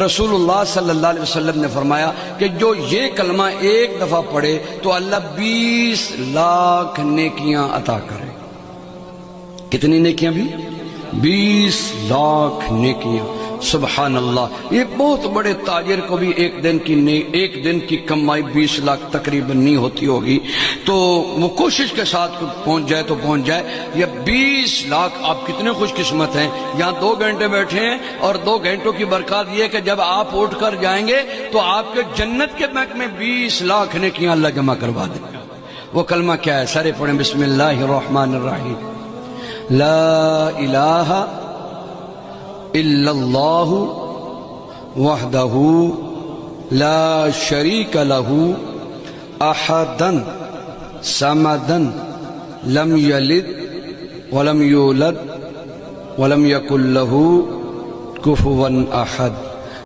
رسول اللہ صلی اللہ علیہ وسلم نے فرمایا کہ جو یہ کلمہ ایک دفعہ پڑھے تو اللہ 20 لاکھ نیکیاں عطا کرے۔ کتنی نیکیاں بھی؟ 20 لاکھ نیکیاں۔ سبحان اللہ۔ یہ بہت بڑے تاجر کو بھی ایک دن کی کمائی 20 لاکھ تقریباً نہیں ہوتی ہوگی، تو وہ کوشش کے ساتھ پہنچ جائے تو پہنچ جائے۔ یہ 20 لاکھ، آپ کتنے خوش قسمت ہیں، یہاں 2 گھنٹے بیٹھے ہیں اور 2 گھنٹوں کی برکات یہ کہ جب آپ اٹھ کر جائیں گے تو آپ کے جنت کے بینک میں 20 لاکھ نیکیاں اللہ جمع کروا دے گا۔ وہ کلمہ کیا ہے؟ سارے پڑھیں، بسم اللہ الرحمن الرحیم۔ لا الہ الا اللہ وحدہ لا شریک لہ احدا صمدا لم یلد ولم یولد ولم یکن لہ کفوا احد۔